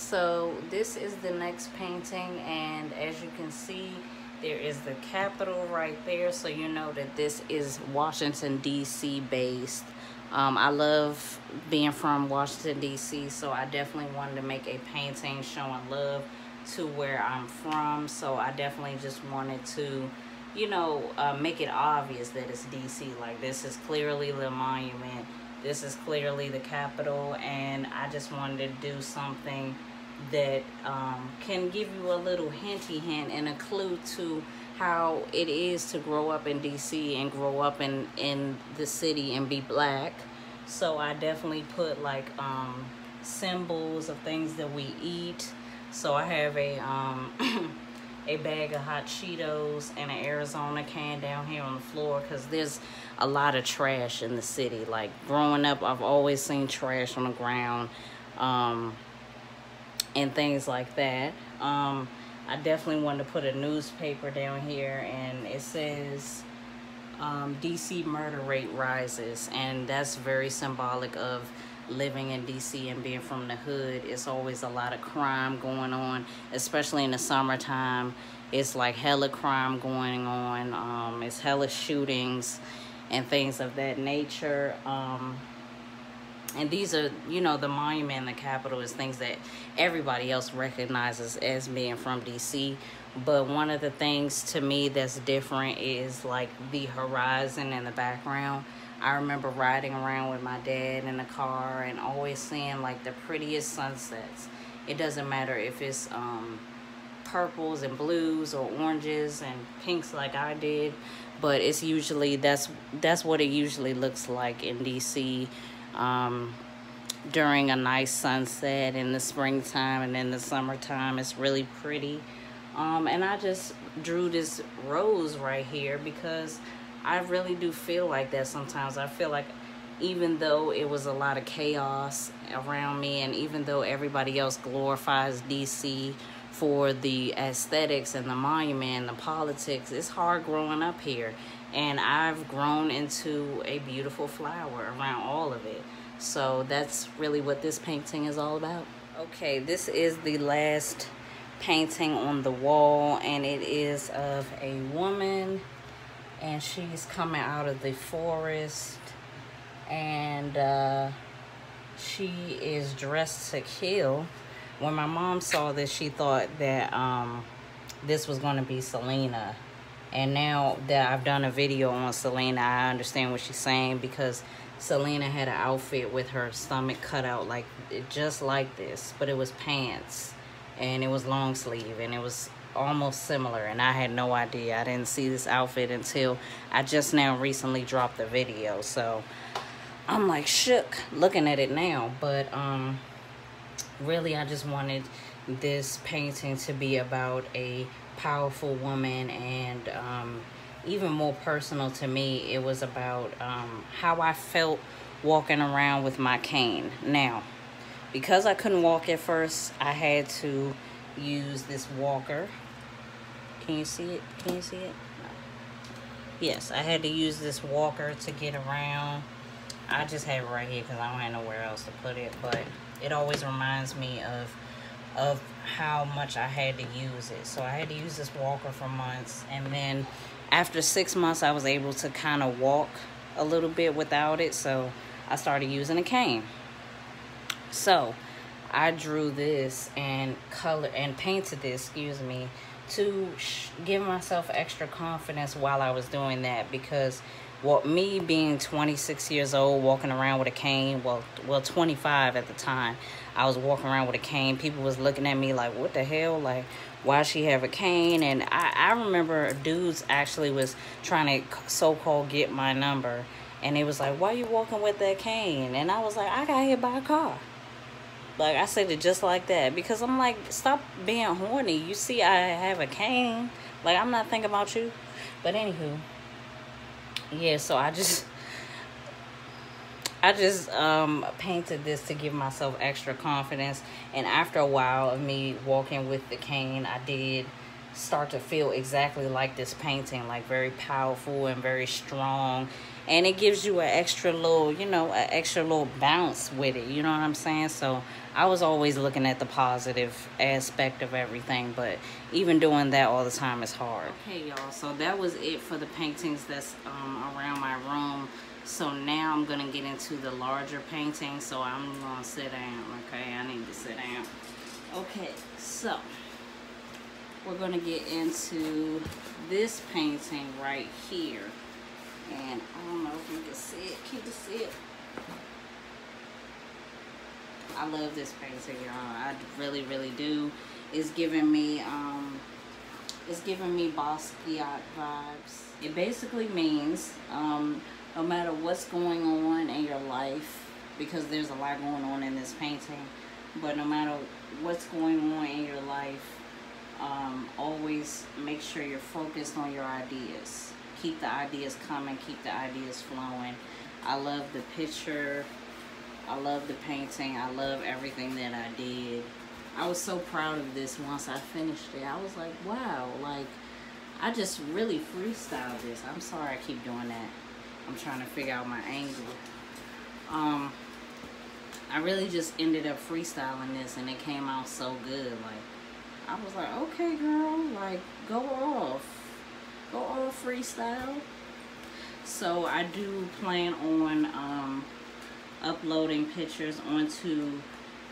So this is the next painting, and as you can see, there is the Capitol right there, so you know that this is Washington D.C. based. I love being from Washington D.C., so I definitely wanted to make a painting showing love to where I'm from. So I definitely just wanted to, you know, make it obvious that it's D.C. Like, this is clearly the monument, this is clearly the Capitol, and I just wanted to do something that can give you a little hinty hint and a clue to how it is to grow up in DC and grow up in the city and be black. So I definitely put like symbols of things that we eat. So I have a a bag of hot Cheetos and an Arizona can down here on the floor because there's a lot of trash in the city. Like, growing up, I've always seen trash on the ground and things like that. I definitely wanted to put a newspaper down here, and it says DC murder rate rises, and that's very symbolic of living in DC and being from the hood. It's always a lot of crime going on, especially in the summertime. It's like hella crime going on. It's hella shootings and things of that nature. And these are, you know, the monument and the Capitol is things that everybody else recognizes as being from DC. But one of the things to me that's different is like the horizon in the background. I remember riding around with my dad in the car and always seeing like the prettiest sunsets. It doesn't matter if it's purples and blues or oranges and pinks like I did, but it's usually that's what it usually looks like in DC. During a nice sunset in the springtime and in the summertime, it's really pretty. And I just drew this rose right here because I really do feel like that sometimes. I feel like even though it was a lot of chaos around me, and even though everybody else glorifies DC for the aesthetics and the monument and the politics, it's hard growing up here. And I've grown into a beautiful flower around all of it. So that's really what this painting is all about. Okay, this is the last painting on the wall, and it is of a woman, and she's coming out of the forest, and she is dressed to kill. When my mom saw this, she thought that this was going to be Selena. And now that I've done a video on Selena, I understand what she's saying, because Selena had an outfit with her stomach cut out like just like this, but it was pants and it was long sleeve and it was almost similar, and I had no idea. I didn't see this outfit until I just now recently dropped the video, so I'm like shook looking at it now. But really, I just wanted this painting to be about a powerful woman, and even more personal to me, it was about how I felt walking around with my cane. Now, because I couldn't walk at first, I had to use this walker. Can you see it? Can you see it? No. Yes, I had to use this walker to get around. I just have it right here because I don't have nowhere else to put it, but it always reminds me of how much I had to use it. So I had to use this walker for months, and then after 6 months I was able to kind of walk a little bit without it, so I started using a cane. So I drew this and painted this, excuse me, to give myself extra confidence while I was doing that, because me being 26 years old, walking around with a cane, well 25 at the time, I was walking around with a cane. People was looking at me like, what the hell? Like, why she have a cane? And I remember dudes actually was trying to so-called get my number, and it was like, why you walking with that cane? And I was like, I got hit by a car. Like, I said it just like that, because I'm like, stop being horny. You see I have a cane. Like, I'm not thinking about you. But anywho, yeah, so I just painted this to give myself extra confidence. And after a while of me walking with the cane, I did start to feel exactly like this painting, like very powerful and very strong. And it gives you an extra little, you know, an extra little bounce with it, you know what I'm saying? So I was always looking at the positive aspect of everything, but even doing that all the time is hard. Okay, y'all, so that was it for the paintings that's around my room. So now I'm gonna get into the larger paintings. So I'm gonna sit down. Okay, I need to sit down. Okay, so we're gonna get into this painting right here. And I don't know if you can see it. Can you see it? I love this painting, y'all. I really, really do. It's giving me Basquiat vibes. It basically means no matter what's going on in your life, because there's a lot going on in this painting, but no matter what's going on in your life, always make sure you're focused on your ideas. Keep the ideas coming, keep the ideas flowing. I love the picture, I love the painting, I love everything that I did. I was so proud of this once I finished it. I was like, wow, like, I just really freestyled this. I'm sorry I keep doing that. I'm trying to figure out my angle. I really just ended up freestyling this and it came out so good. Like, I was like, okay, girl, like, go off freestyle. So I do plan on uploading pictures onto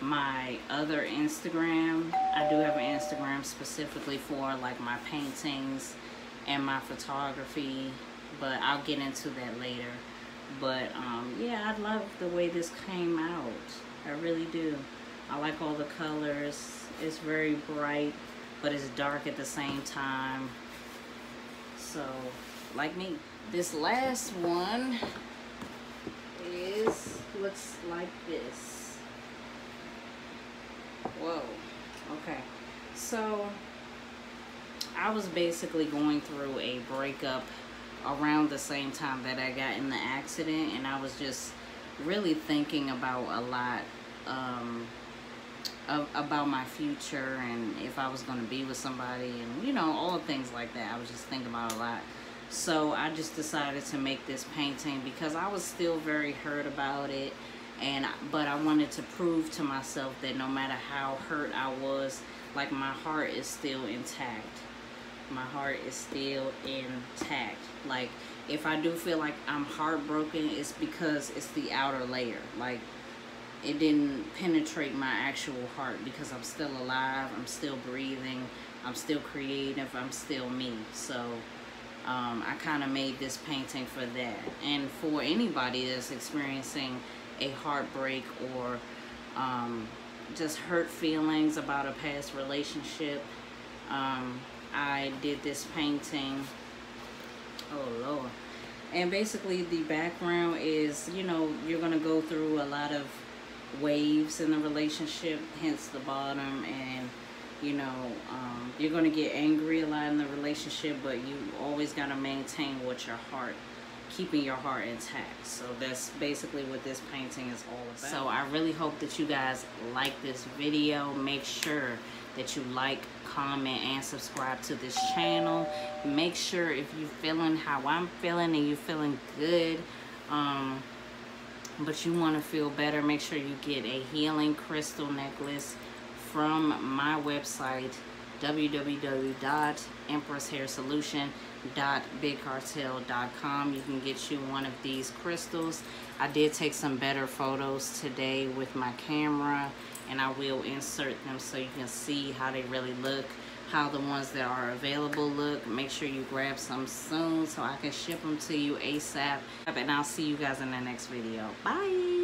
my other Instagram. I do have an Instagram specifically for like my paintings and my photography, but I'll get into that later. But yeah, I love the way this came out. I really do. I like all the colors. It's very bright, but it's dark at the same time. So, like me. This last one looks like this. Whoa. Okay. So, I was basically going through a breakup around the same time that I got in the accident, and I was just really thinking about a lot about my future and if I was going to be with somebody and, you know, all things like that. I was just thinking about a lot. So I just decided to make this painting because I was still very hurt about it, but I wanted to prove to myself that no matter how hurt I was, like, my heart is still intact. My heart is still intact. Like, if I do feel like I'm heartbroken, it's because it's the outer layer. Like, it didn't penetrate my actual heart because I'm still alive, I'm still breathing, I'm still creative, I'm still me. So I kind of made this painting for that. And for anybody that's experiencing a heartbreak or just hurt feelings about a past relationship, I did this painting. Oh Lord. And basically the background is, you know, you're gonna go through a lot of waves in the relationship, hence the bottom, and you know, you're gonna get angry a lot in the relationship, but you always gotta maintain what your heart, keeping your heart intact. So that's basically what this painting is all about. So I really hope that you guys like this video. Make sure that you like, comment, and subscribe to this channel. Make sure if you're feeling how I'm feeling and you're feeling good, but you want to feel better, make sure you get a healing crystal necklace from my website, www.empressHairSolution.BigCartel.com. You can get you one of these crystals. I did take some better photos today with my camera, and I will insert them so you can see how they really look, how the ones that are available look. Make sure you grab some soon so I can ship them to you ASAP. And I'll see you guys in the next video. Bye.